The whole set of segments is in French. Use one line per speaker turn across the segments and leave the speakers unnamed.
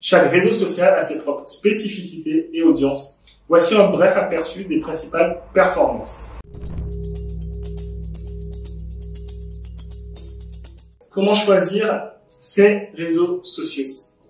Chaque réseau social a ses propres spécificités et audiences. Voici un bref aperçu des principales performances. Comment choisir ces réseaux sociaux?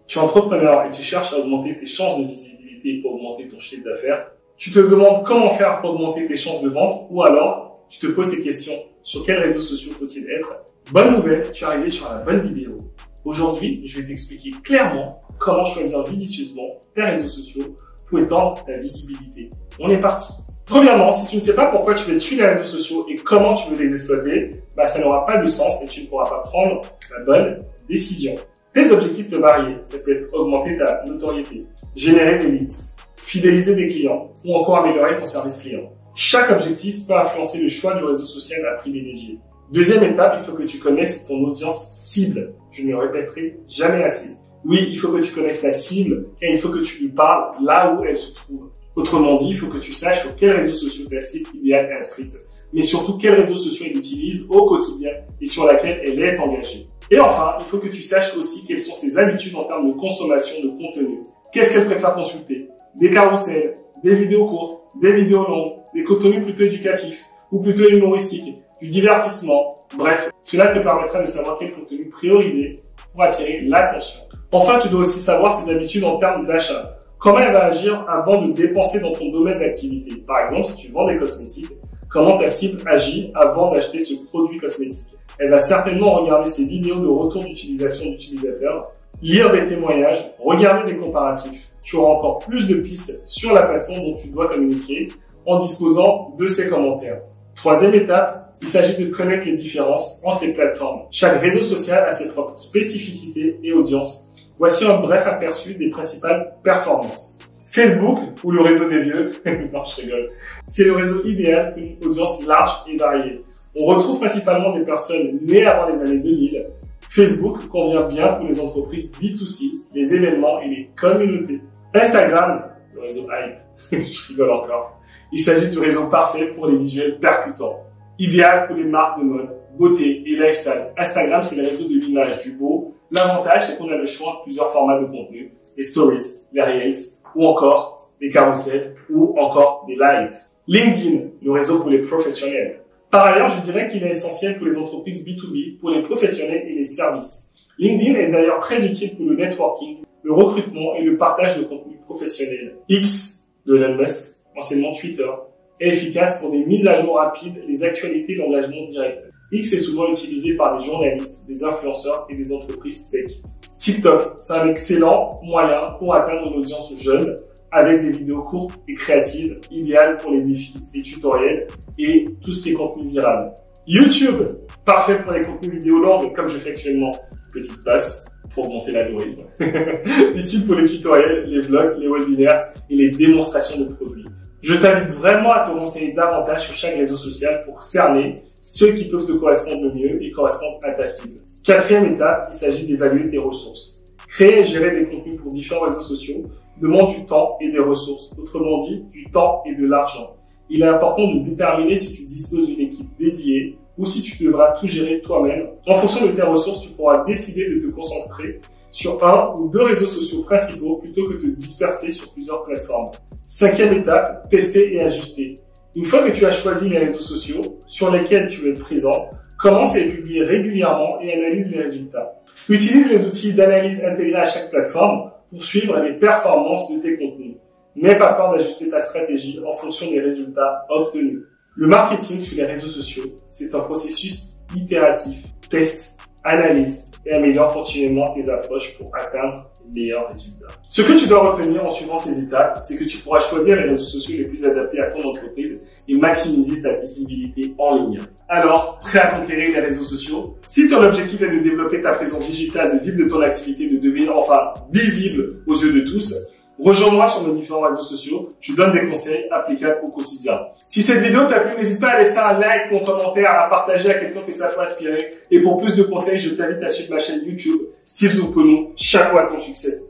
Tu es entrepreneur et tu cherches à augmenter tes chances de visibilité pour augmenter ton chiffre d'affaires. Tu te demandes comment faire pour augmenter tes chances de vente ou alors tu te poses ces questions. Sur quels réseaux sociaux faut-il être? Bonne nouvelle, tu es arrivé sur la bonne vidéo. Aujourd'hui, je vais t'expliquer clairement comment choisir judicieusement tes réseaux sociaux pour étendre ta visibilité. On est parti. Premièrement, si tu ne sais pas pourquoi tu veux être sur les réseaux sociaux et comment tu veux les exploiter, ça n'aura pas de sens et tu ne pourras pas prendre la bonne décision. Tes objectifs peuvent varier. Ça peut être augmenter ta notoriété, générer des leads, fidéliser des clients ou encore améliorer ton service client. Chaque objectif peut influencer le choix du réseau social à privilégier. Deuxième étape, il faut que tu connaisses ton audience cible. Je ne le répéterai jamais assez. Oui, il faut que tu connaisses ta cible et il faut que tu lui parles là où elle se trouve. Autrement dit, il faut que tu saches sur quels réseaux sociaux ta cible idéale est inscrite, mais surtout quels réseaux sociaux elle utilise au quotidien et sur laquelle elle est engagée. Et enfin, il faut que tu saches aussi quelles sont ses habitudes en termes de consommation de contenu. Qu'est-ce qu'elle préfère consulter? Des carousels, des vidéos courtes, des vidéos longues, des contenus plutôt éducatifs ou plutôt humoristiques, du divertissement. Bref, cela te permettra de savoir quel contenu prioriser pour attirer l'attention. Enfin, tu dois aussi savoir ses habitudes en termes d'achat. Comment elle va agir avant de dépenser dans ton domaine d'activité? Par exemple, si tu vends des cosmétiques, comment ta cible agit avant d'acheter ce produit cosmétique? Elle va certainement regarder ses vidéos de retour d'utilisation d'utilisateurs, lire des témoignages, regarder des comparatifs. Tu auras encore plus de pistes sur la façon dont tu dois communiquer en disposant de ces commentaires. Troisième étape, il s'agit de connaître les différences entre les plateformes. Chaque réseau social a ses propres spécificités et audiences. Voici un bref aperçu des principales performances. Facebook, ou le réseau des vieux, non je rigole, c'est le réseau idéal pour une audience large et variée. On retrouve principalement des personnes nées avant les années 2000. Facebook convient bien pour les entreprises B2C, les événements et les communautés. Instagram, le réseau hype, je rigole encore. Il s'agit du réseau parfait pour les visuels percutants. Idéal pour les marques de mode, beauté et lifestyle. Instagram, c'est le réseau de l'image, du beau. L'avantage, c'est qu'on a le choix de plusieurs formats de contenu, les stories, les reels, ou encore des carousels, ou encore des lives. LinkedIn, le réseau pour les professionnels. Par ailleurs, je dirais qu'il est essentiel pour les entreprises B2B, pour les professionnels et les services. LinkedIn est d'ailleurs très utile pour le networking, le recrutement et le partage de contenu professionnel. X, de Elon Musk, anciennement Twitter, est efficace pour des mises à jour rapides et des actualités d'engagement direct. X est souvent utilisé par des journalistes, des influenceurs et des entreprises tech. TikTok, c'est un excellent moyen pour atteindre une audience jeune avec des vidéos courtes et créatives, idéales pour les défis, les tutoriels et tout ce qui est contenu viral. YouTube, parfait pour les contenus vidéo longs comme je fais actuellement. Petite passe pour augmenter l'algorithme. Utile pour les tutoriels, les vlogs, les webinaires et les démonstrations de produits. Je t'invite vraiment à te renseigner davantage sur chaque réseau social pour cerner ceux qui peuvent te correspondre le mieux et correspondre à ta cible. Quatrième étape, il s'agit d'évaluer tes ressources. Créer et gérer des contenus pour différents réseaux sociaux demande du temps et des ressources, autrement dit, du temps et de l'argent. Il est important de déterminer si tu disposes d'une équipe dédiée ou si tu devras tout gérer toi-même. En fonction de tes ressources, tu pourras décider de te concentrer sur un ou deux réseaux sociaux principaux plutôt que de te disperser sur plusieurs plateformes. Cinquième étape, tester et ajuster. Une fois que tu as choisi les réseaux sociaux sur lesquels tu veux être présent, commence à les publier régulièrement et analyse les résultats. Utilise les outils d'analyse intégrés à chaque plateforme pour suivre les performances de tes contenus. N'aie pas peur d'ajuster ta stratégie en fonction des résultats obtenus. Le marketing sur les réseaux sociaux, c'est un processus itératif. Teste, analyse et améliore continuellement tes approches pour atteindre les meilleurs résultats. Ce que tu dois retenir en suivant ces étapes, c'est que tu pourras choisir les réseaux sociaux les plus adaptés à ton entreprise et maximiser ta visibilité en ligne. Alors, prêt à conquérir les réseaux sociaux? Si ton objectif est de développer ta présence digitale, de vivre de ton activité, de devenir enfin visible aux yeux de tous, rejoins-moi sur nos différents réseaux sociaux, je donne des conseils applicables au quotidien. Si cette vidéo t'a plu, n'hésite pas à laisser un like ou un commentaire, à partager à quelqu'un que ça peut inspirer. Et pour plus de conseils, je t'invite à suivre ma chaîne YouTube, Steve Zoponou, chaque mois ton succès.